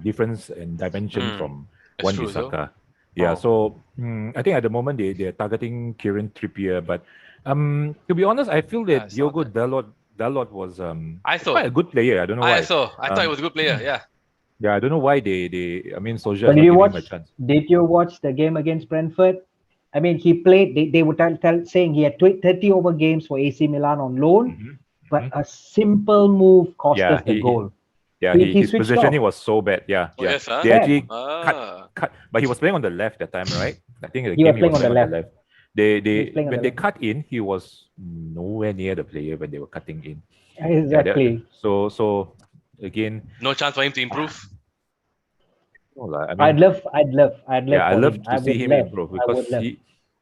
Speaker 2: difference and dimension from
Speaker 1: That's true,
Speaker 2: Wan-Bissaka. Yeah, so I think at the moment they're targeting Kieran Trippier, but to be honest, I feel that Diogo Dalot was quite a good player. I don't know why.
Speaker 1: I thought he was a good player. Yeah.
Speaker 2: Yeah, I don't know why they I mean, Solskjaer
Speaker 3: But
Speaker 2: not giving him a chance.
Speaker 3: did you watch the game against Brentford? I mean, he played. They were saying he had 30 over games for AC Milan on loan, but a simple move cost us the goal.
Speaker 2: His positioning was so bad. Yeah.
Speaker 1: Yes, huh?
Speaker 2: They actually cut, but he was playing on the left that time, right? I think
Speaker 3: he was playing on the left.
Speaker 2: When they cut in, he was nowhere near the player when they were cutting in.
Speaker 3: Exactly.
Speaker 2: So again,
Speaker 1: no chance for him to improve.
Speaker 2: I mean,
Speaker 3: I'd love
Speaker 2: I love to see him improve because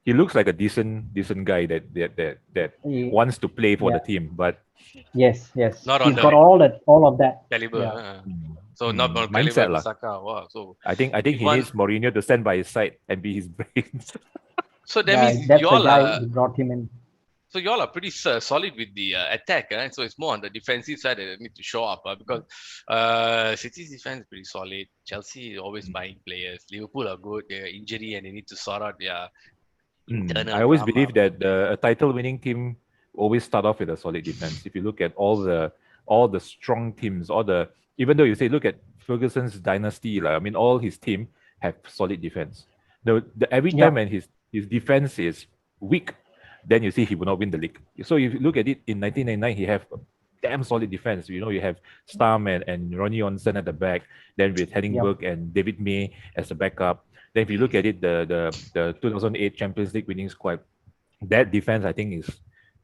Speaker 2: he looks like a decent guy that wants to play for the team, but
Speaker 3: yes,
Speaker 1: not
Speaker 3: he's got all of that
Speaker 1: caliber.
Speaker 3: Yeah.
Speaker 1: So not on
Speaker 2: mindset
Speaker 1: caliber Saka. Wow. So
Speaker 2: I think he needs Mourinho to stand by his side and be his brains.
Speaker 1: So that means
Speaker 3: that's
Speaker 1: y'all
Speaker 3: the guy who brought him in.
Speaker 1: So y'all are pretty solid with the attack, so it's more on the defensive side that they need to show up because City's defense is pretty solid. Chelsea is always buying players. Liverpool are good. They're injury and they need to sort out their internal
Speaker 2: I always
Speaker 1: drama.
Speaker 2: believe that a title-winning team always start off with a solid defense. If you look at all the strong teams, even though you say look at Ferguson's dynasty, I mean all his team have solid defense. Every time when his defense is weak, then you see he will not win the league. So if you look at it in 1999, he have a damn solid defense. You have Stam and Ronnie Onsen at the back, then with Henningberg and David May as a backup. Then if you look at it, the 2008 Champions League winning squad, that defense I think is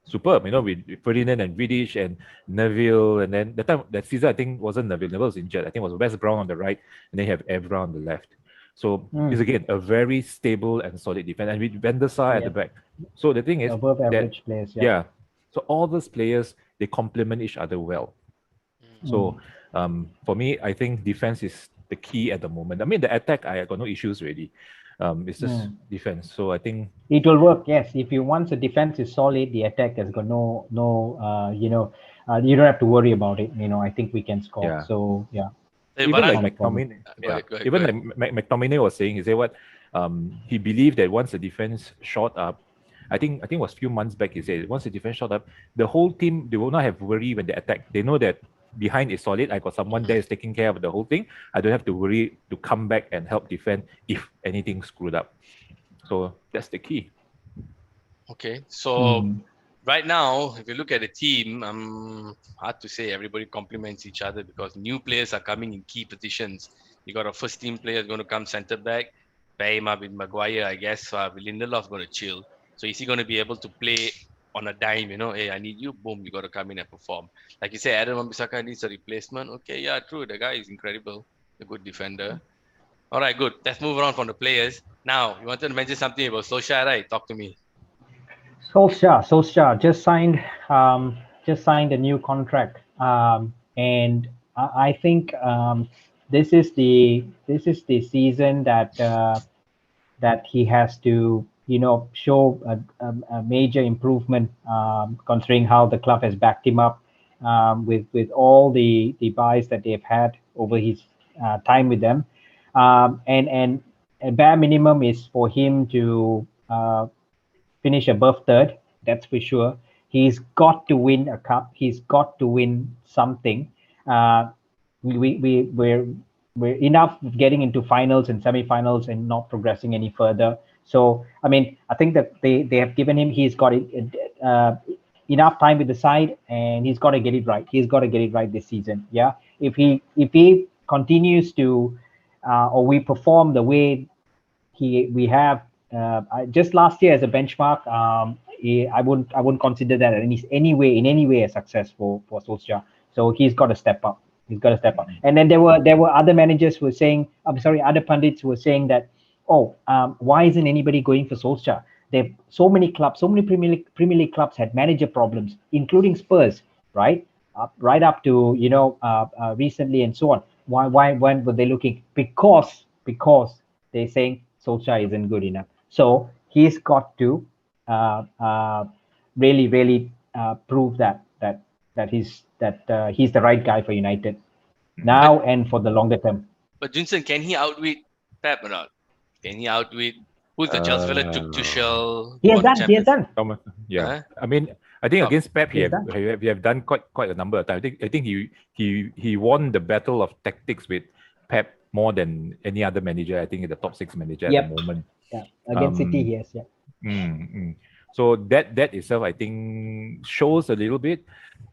Speaker 2: superb. With Ferdinand and Vidic and Neville, and then that season I think wasn't Neville. Neville was injured. I think it was West Brown on the right, and then you have Evra on the left. So it's again a very stable and solid defense, and with Van der Sar at the back. So the thing is,
Speaker 3: above average players.
Speaker 2: So all those players they complement each other well. So for me, I think defense is the key at the moment. I mean, the attack I got no issues really. It's just defense. So I think
Speaker 3: it will work. Yes, if once the defense is solid, the attack has got no you don't have to worry about it. I think we can score.
Speaker 2: Yeah.
Speaker 3: So yeah.
Speaker 2: Even like McTominay was saying, he said what he believed that once the defense shot up, I think it was a few months back, he said once the defense shot up, the whole team they will not have worry when they attack. They know that behind is solid. I got someone there is taking care of the whole thing. I don't have to worry to come back and help defend if anything screwed up. So that's the key.
Speaker 1: Okay, so right now, if you look at the team, hard to say everybody complements each other because new players are coming in key positions. You got a first team player is going to come centre back, pair him up with Maguire, I guess. Lindelof's going to chill. So is he going to be able to play on a dime? Hey, I need you. Boom, you got to come in and perform. Like you say, Adam Wan-Bissaka needs a replacement. Okay, yeah, true. The guy is incredible, a good defender. All right, good. Let's move on from the players. Now, you wanted to mention something about Solskjaer, right? Talk to me.
Speaker 3: Solskjaer just signed a new contract, and I think this is the season that that he has to, show a major improvement, considering how the club has backed him up, with all the buys that they've had over his time with them, and a bare minimum is for him to finish above third. That's for sure. He's got to win a cup. He's got to win something. We're enough getting into finals and semi-finals and not progressing any further. So I mean, I think that they have given him. He's got enough time with the side, and he's got to get it right. He's got to get it right this season. Yeah. If he continues to, or we perform the way we have just last year as a benchmark, I wouldn't consider that in any way a success for Solskjaer. So he's got to step up. He's got to step up. And then there were other managers who were saying, other pundits who were saying that, why isn't anybody going for Solskjaer? There so many clubs, so many Premier League clubs had manager problems, including Spurs, right? Right up to recently and so on. Why were they looking? Because they're saying Solskjaer isn't good enough. So he's got to really prove that he's the right guy for United now and for the longer term.
Speaker 1: But Junsen, can he outwit Pep or not? Can he outwit who's the Chelsea fella took Tuchel?
Speaker 3: He has done.
Speaker 2: Yeah.
Speaker 1: Huh?
Speaker 2: I mean, I think against Pep,
Speaker 3: He's
Speaker 2: we have done quite a number of times. I think he won the battle of tactics with Pep more than any other manager. I think in the top 6 manager at the moment.
Speaker 3: Yeah, against City, yes, yeah.
Speaker 2: So that itself, I think, shows a little bit.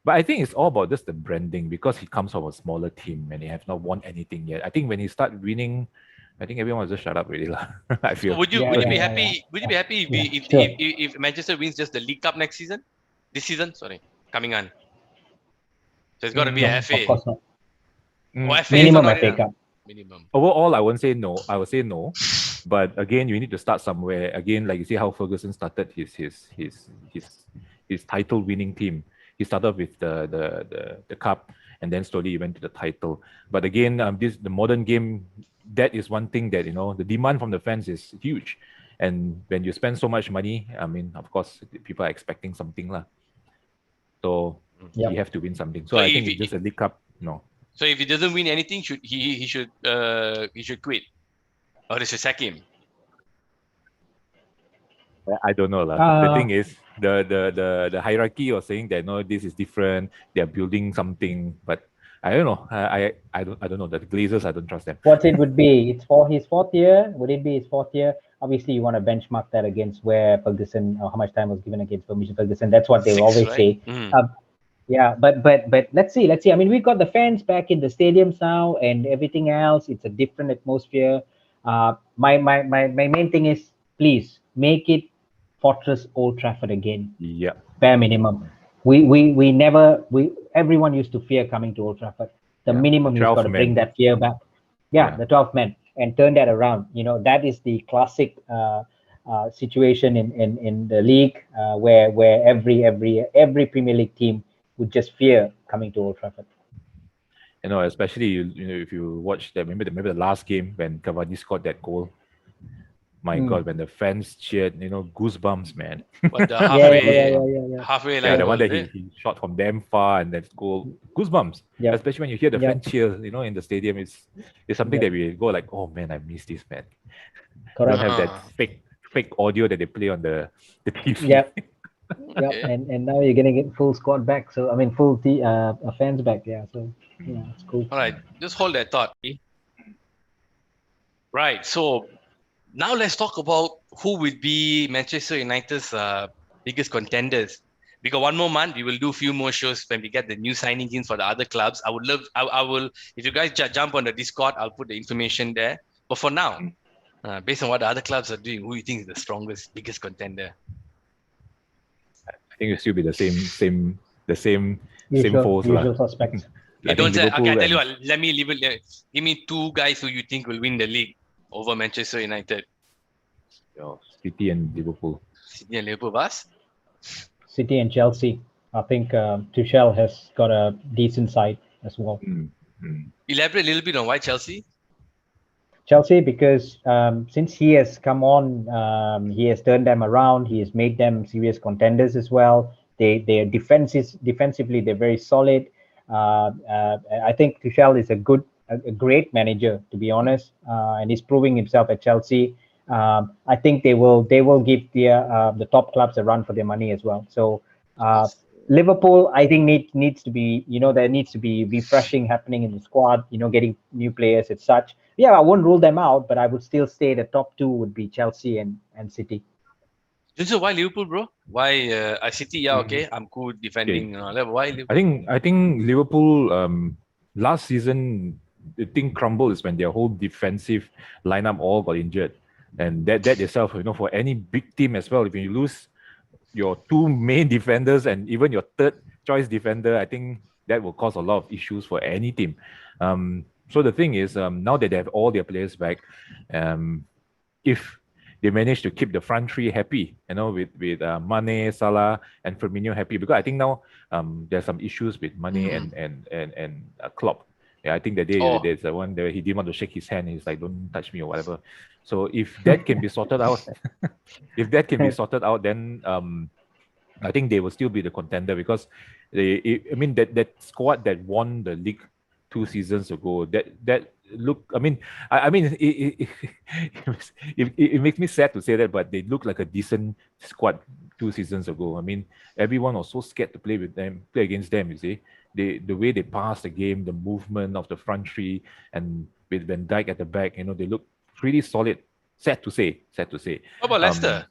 Speaker 2: But I think it's all about just the branding, because he comes from a smaller team and he have not won anything yet. I think when he start winning, I think everyone will just shut up really. I feel.
Speaker 1: So would you be happy? Would you be happy if Manchester wins just the League Cup next season? This season, sorry, coming on. So it's got to be a FA.
Speaker 3: Of course not.
Speaker 1: FA
Speaker 3: Minimum
Speaker 1: is
Speaker 3: FA Cup.
Speaker 1: Minimum.
Speaker 2: Overall, I won't say no. I would say no. But again, you need to start somewhere. Again, like you see how Ferguson started his title winning team. He started with the cup, and then slowly he went to the title. But again, the modern game, that is one thing that the demand from the fans is huge. And when you spend so much money, I mean, of course, people are expecting something lah. So you have to win something. So I think it's just a League Cup. No.
Speaker 1: So if he doesn't win anything, he should quit, or they should sack him.
Speaker 2: I don't know lah. The thing is, the hierarchy was saying that no, this is different. They are building something, but I don't know. I don't know. The Glazers, I don't trust them.
Speaker 3: What it would be? It's for his 4th year. Would it be his 4th year? Obviously, you want to benchmark that against where Ferguson, or how much time was given against Ferguson. That's what they always say. Yeah, but let's see. I mean, we've got the fans back in the stadiums now and everything else. It's a different atmosphere. My main thing is, please make it Fortress Old Trafford again.
Speaker 2: Yeah.
Speaker 3: Bare minimum. Everyone used to fear coming to Old Trafford. The minimum you've got to bring that fear back. Yeah, the 12 men, and turn that around. That is the classic situation in the league, where every Premier League team would just fear coming to Old Trafford.
Speaker 2: Especially if you watch that, remember the last game when Cavani scored that goal. My God, when the fans cheered, goosebumps, man.
Speaker 1: But the halfway line.
Speaker 2: Yeah, the one that he shot from damn far and that goal, goosebumps. Yeah. Especially when you hear the fans cheer, in the stadium, it's something that we go like, oh man, I miss this, man.
Speaker 3: Correct.
Speaker 2: Don't have that fake audio that they play on the TV.
Speaker 3: Yep. And now you're gonna get full squad back. So I mean, full fans back. Yeah. So yeah, it's cool.
Speaker 1: All right, just hold that thought. Right. So now let's talk about who will be Manchester United's biggest contenders. We got one more month. We will do a few more shows when we get the new signings in for the other clubs. I will. If you guys jump on the Discord, I'll put the information there. But for now, based on what the other clubs are doing, who you think is the strongest, biggest contender?
Speaker 2: I think it should be the same
Speaker 3: Usual
Speaker 2: foes.
Speaker 3: Usual suspects.
Speaker 1: Don't say. Okay, I tell you what. Let me leave it. Give me 2 guys who you think will win the league over Manchester United.
Speaker 2: City and Liverpool.
Speaker 1: City and Liverpool, Bas?
Speaker 3: City and Chelsea. I think Tuchel has got a decent side as well.
Speaker 1: Elaborate a little bit on why Chelsea.
Speaker 3: Chelsea, because since he has come on, he has turned them around. He has made them serious contenders as well. Their defensively they're very solid. I think Tuchel is a great manager, to be honest, and he's proving himself at Chelsea. I think they will give the top clubs a run for their money as well. So Liverpool, I think needs to be, there needs to be refreshing happening in the squad. Getting new players and such. Yeah, I won't rule them out, but I would still say the top two would be Chelsea and City.
Speaker 1: So why Liverpool, bro? Why City? Yeah, okay, I'm cool defending. Why Liverpool?
Speaker 2: I think Liverpool last season the thing crumbled is when their whole defensive lineup all got injured, and that itself, for any big team as well, if you lose your two main defenders and even your third choice defender, I think that will cause a lot of issues for any team. So the thing is, now that they have all their players back, if they manage to keep the front three happy, with Mane, Salah, and Firmino happy, because I think now there's some issues with Mane and Klopp. Yeah, I think that there's the one that he didn't want to shake his hand. He's like, "Don't touch me" or whatever. So if that can be sorted out, then I think they will still be the contender, because that squad that won the league 2 seasons ago, that look, it makes me sad to say that, but they look like a decent squad 2 seasons ago. I mean, everyone was so scared to play against them. You see, the way they pass the game, the movement of the front three, and with Van Dijk at the back, they look pretty solid. Sad to say.
Speaker 1: How about Leicester?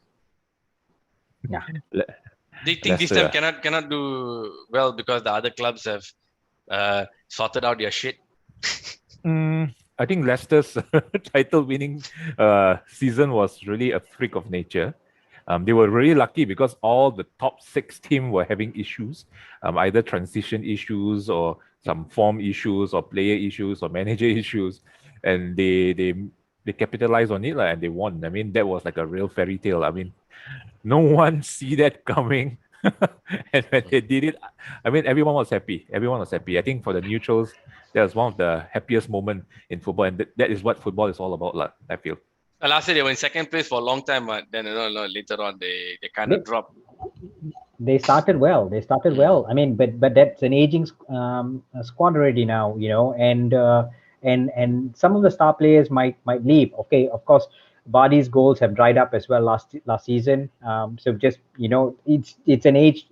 Speaker 3: Yeah.
Speaker 1: Do you think this time cannot do well because the other clubs have sorted out their shit?
Speaker 2: I think Leicester's title-winning season was really a freak of nature. They were really lucky because all the top 6 teams were having issues, either transition issues or some form issues or player issues or manager issues, and they capitalized on it and they won. I mean, that was like a real fairy tale. I mean, no one see that coming. And when they did it, I mean, everyone was happy. I think for the neutrals, that was one of the happiest moments in football, and that is what football is all about, I feel.
Speaker 1: Last year they were in second place for a long time, but then later on they kind of dropped.
Speaker 3: They started well. I mean, but that's an aging squad already now, and some of the star players might leave. Okay, of course, Vardy's goals have dried up as well last season. So just it's an age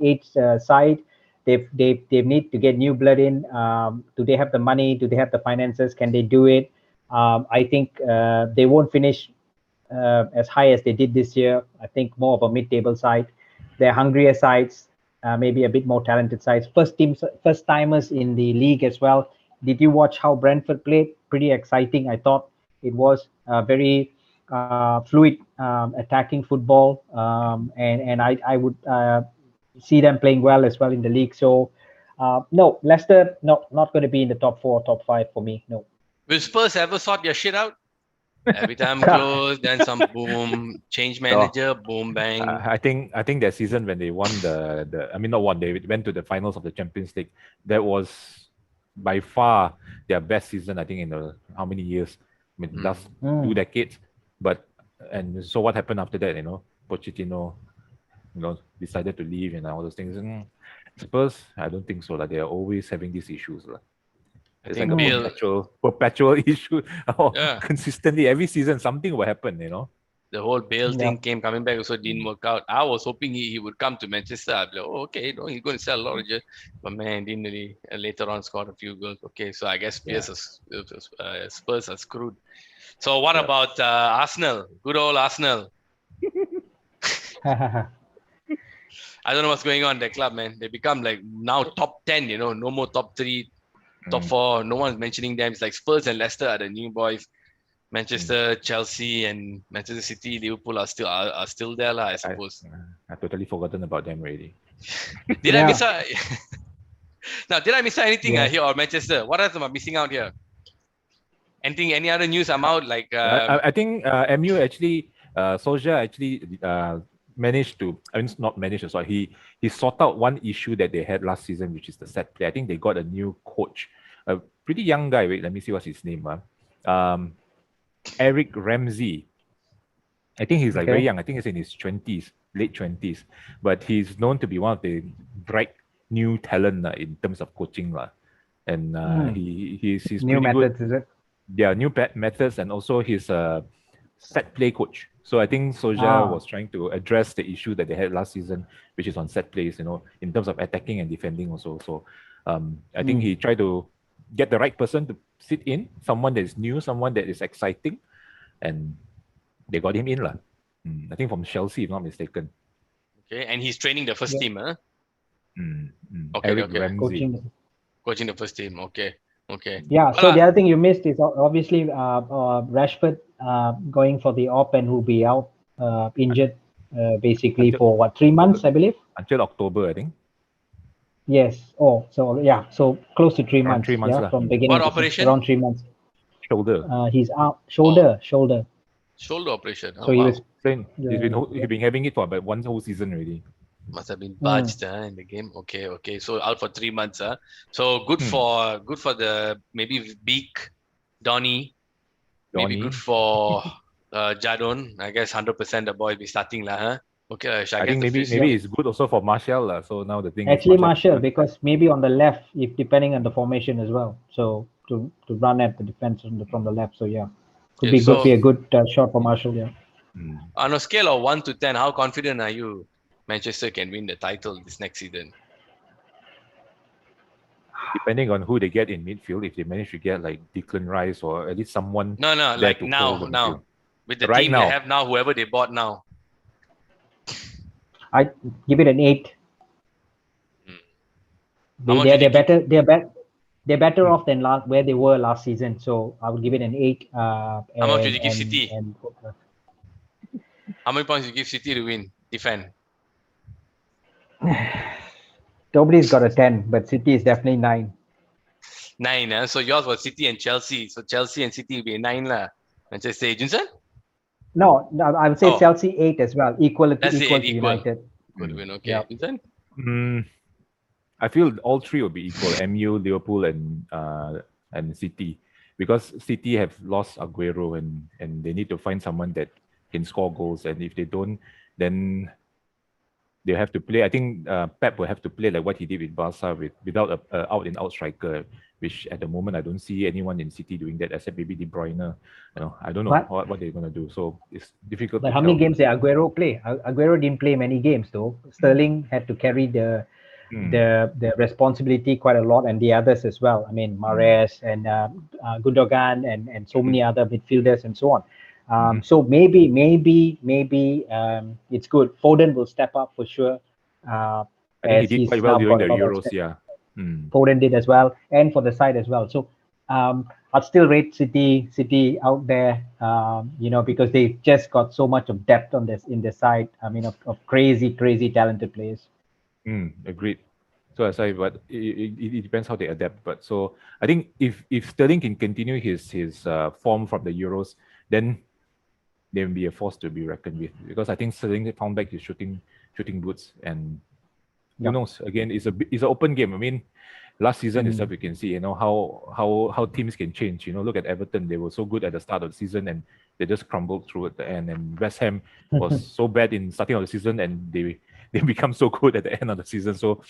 Speaker 3: side. They need to get new blood in. Do they have the money? Do they have the finances? Can they do it? I think they won't finish as high as they did this year. I think more of a mid-table side. They're hungrier sides, maybe a bit more talented sides. First timers in the league as well. Did you watch how Brentford played? Pretty exciting. I thought it was very fluid attacking football, and I would see them playing well as well in the league. So no, Leicester not going to be in the top 4, top 5 for me. No.
Speaker 1: Will Spurs ever sort their shit out? Every time close, then some boom, change manager, boom, bang.
Speaker 2: I think that season when they won they went to the finals of the Champions League. That was by far their best season, I think, in how many years? I mean, last 2 decades. And so what happened after that? Pochettino, decided to leave and all those things. Spurs, I don't think so. They are always having these issues. It's like a perpetual issue. Consistently, every season, something will happen,
Speaker 1: The whole Bale thing coming back also didn't work out. I was hoping he would come to Manchester. I'd be like, okay, he's going to sell a lot of jerseys. But man, didn't really. Later on, scored a few goals. Okay, so I guess Spurs are screwed. So what about Arsenal? Good old Arsenal. I don't know what's going on in their club, man. They become like now top 10, no more top 3, top 4. No one's mentioning them. It's like Spurs and Leicester are the new boys. Manchester, Chelsea, and Manchester City, Liverpool are still there, I suppose.
Speaker 2: I've totally forgotten about them already.
Speaker 1: Did I miss out? Now, did I miss out anything here or Manchester? What else am I missing out here? Any other news I'm out? Like
Speaker 2: I think MU actually, Solskjaer actually managed to, not managed, sorry, he sorted out one issue that they had last season, which is the set play. I think they got a new coach a pretty young guy. Wait, let me see what's his name. Eric Ramsey. I think he's like very young. I think he's in his 20s, late 20s. But he's known to be one of the bright new talent in terms of coaching. And he's
Speaker 3: New
Speaker 2: pretty
Speaker 3: methods,
Speaker 2: good.
Speaker 3: is it?
Speaker 2: Yeah, new methods, and also he's a set play coach. So I think Soja was trying to address the issue that they had last season, which is on set plays, in terms of attacking and defending also. So I think he tried to get the right person to sit in, someone that is new, someone that is exciting, and they got him in. I think from Chelsea, if not mistaken.
Speaker 1: Okay, and he's training the first team, huh? Okay,
Speaker 2: Eric
Speaker 1: okay.
Speaker 2: Ramsey.
Speaker 1: Coaching the first team, okay.
Speaker 3: Yeah, so the other thing you missed is obviously Rashford going for the op and who'll be out injured basically for 3 months, I believe?
Speaker 2: Until October, I think.
Speaker 3: Yes. So close to 3 months.
Speaker 2: 3 months.
Speaker 3: From beginning.
Speaker 1: What operation?
Speaker 3: Around 3 months.
Speaker 2: Shoulder.
Speaker 3: He's out. Shoulder.
Speaker 1: Shoulder operation.
Speaker 3: So he was
Speaker 2: playing. He's been having it for about one whole season already.
Speaker 1: Must have been budged in the game. Okay. So out for 3 months. So good for the maybe Beak, Donny. Maybe good for Jadon. I guess 100% the boy will be starting huh? Okay,
Speaker 2: I think maybe it's good also for Martial. So now the thing
Speaker 3: actually
Speaker 2: is
Speaker 3: Martial, because maybe on the left, if depending on the formation as well. So to run at the defense from the left. So could be a good shot for Martial.
Speaker 1: On a scale of 1 to 10, how confident are you Manchester can win the title this next season?
Speaker 2: Depending on who they get in midfield, if they manage to get like Declan Rice or at least someone.
Speaker 1: No, like now. With the team they have now, whoever they bought now.
Speaker 3: I give it an 8. They're better. They're better off than where they were last season. So I would give it an 8.
Speaker 1: How much would you give City? How many points you give City to win? Defend.
Speaker 3: Nobody's got a 10, but City is definitely 9.
Speaker 1: 9, so yours was City and Chelsea. So Chelsea and City will be 9 Manchester Junson?
Speaker 3: No, I would say Chelsea 8 as well. Equal to United.
Speaker 1: Good win, okay. Junson?
Speaker 2: I feel all three will be equal: MU, Liverpool, and City, because City have lost Aguero and they need to find someone that can score goals. And if they don't, then they have to play. I think Pep will have to play like what he did with Barca, without a out-and-out striker, which at the moment I don't see anyone in City doing that except maybe De Bruyne. I don't know what they're gonna do. So it's difficult.
Speaker 3: But how many games did Aguero play? Aguero didn't play many games though. Sterling had to carry the responsibility quite a lot, and the others as well. I mean, Mahrez and Gundogan and so many other midfielders and so on. So maybe it's good. Foden will step up for sure.
Speaker 2: I think he did quite well during the Euros.
Speaker 3: Foden did as well, and for the side as well. So I'd still rate City out there, because they've just got so much of depth in the side. I mean, of crazy talented players.
Speaker 2: Agreed. So as but it depends how they adapt. But so I think if Sterling can continue his form from the Euros, then there will be a force to be reckoned with. Because I think Sterling found back his shooting boots, and who knows? Again, it's an open game. I mean, last season itself, you can see how teams can change. Look at Everton; they were so good at the start of the season, and they just crumbled through at the end. And West Ham was so bad in starting of the season, and they become so good at the end of the season. So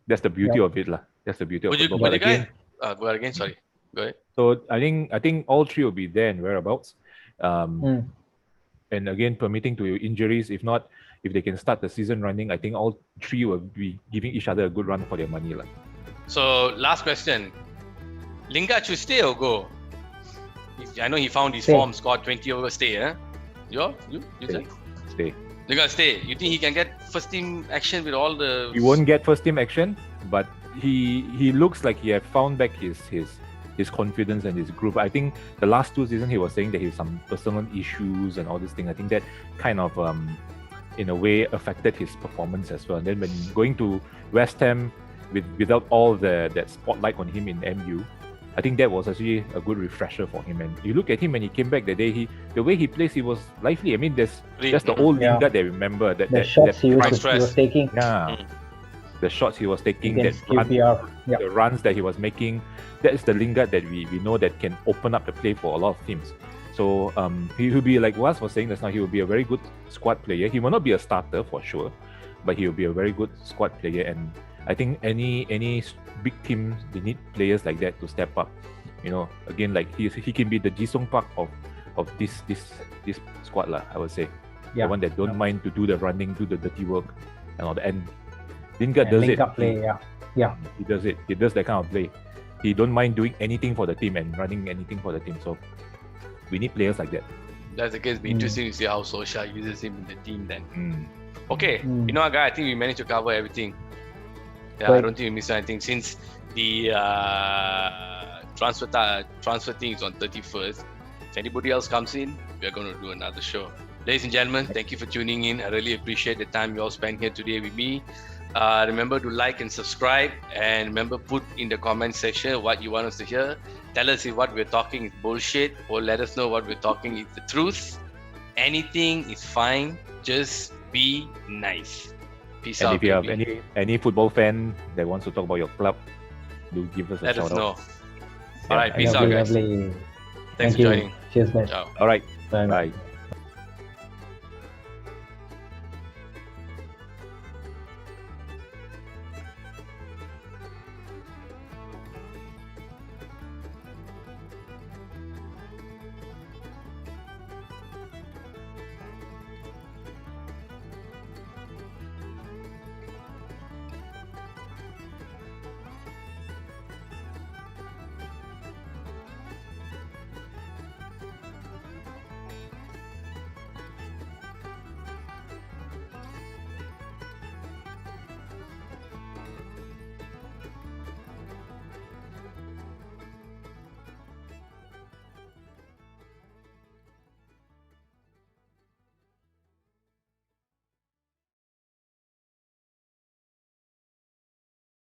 Speaker 2: that's the beauty of it, lah. That's the beauty of football.
Speaker 1: But again, go ahead. Sorry, go ahead.
Speaker 2: So I think all three will be there and whereabouts. And again, permitting to injuries. If not, if they can start the season running, I think all three will be giving each other a good run for their money, lah.
Speaker 1: So last question: Lingard should stay or go? I know he found his form, scored 20 over. Stay, huh? You
Speaker 2: Stay.
Speaker 1: Lingard stay. You think he can get first team action with all the?
Speaker 2: He won't get first team action, but he looks like he have found back his confidence and his groove. I think the last 2 seasons he was saying that he had some personal issues and all this thing. I think that kind of in a way affected his performance as well. And then when going to West Ham without all that spotlight on him in MU, I think that was actually a good refresher for him. And you look at him when he came back that day, the way he plays, he was lively. I mean, that's the old Lingard that I remember.
Speaker 3: The shots he was taking.
Speaker 2: Yeah. the shots he was taking,
Speaker 3: against
Speaker 2: that run,
Speaker 3: QPR. Yeah.
Speaker 2: the runs that he was making, that's the Lingard that we know that can open up the play for a lot of teams. So he will be, like Was was saying just now, he will be a very good squad player. He will not be a starter for sure, but he will be a very good squad player. And I think any big team, they need players like that to step up. You know, again, like he can be the Jisung Park of this squad lah, I would say.
Speaker 3: Yeah.
Speaker 2: The one that don't mind to do the running, do the dirty work, and all that. And Lingard does
Speaker 3: link
Speaker 2: it.
Speaker 3: up play, yeah.
Speaker 2: He does it. He does that kind of play. He don't mind doing anything for the team and running anything for the team. So we need players like that.
Speaker 1: That's the case. Be interesting to see how Solskjaer uses him in the team then. Okay,
Speaker 3: Mm.
Speaker 1: you know what, guy? I think we managed to cover everything. Yeah, I
Speaker 3: Right.
Speaker 1: don't think we missed anything since the transfer thing is on 31st. If anybody else comes in, we are going to do another show. Ladies and gentlemen, thank you for tuning in. I really appreciate the time you all spent here today with me. Remember to like and subscribe, and remember, put in the comment section what you want us to hear. Tell us if what we're talking is bullshit, or let us know what we're talking is the truth. Anything is fine. Just be nice. Peace
Speaker 2: And
Speaker 1: out.
Speaker 2: if you have
Speaker 1: baby.
Speaker 2: any football fan that wants to talk about your club, do give us a
Speaker 1: Let us
Speaker 2: shout
Speaker 1: know.
Speaker 2: out.
Speaker 1: All right, peace
Speaker 3: Lovely,
Speaker 1: out, guys.
Speaker 3: lovely.
Speaker 1: Thanks
Speaker 3: Thank
Speaker 1: for
Speaker 3: you.
Speaker 1: joining.
Speaker 3: Cheers, guys.
Speaker 1: Ciao.
Speaker 2: All right,
Speaker 3: Bye.
Speaker 2: bye.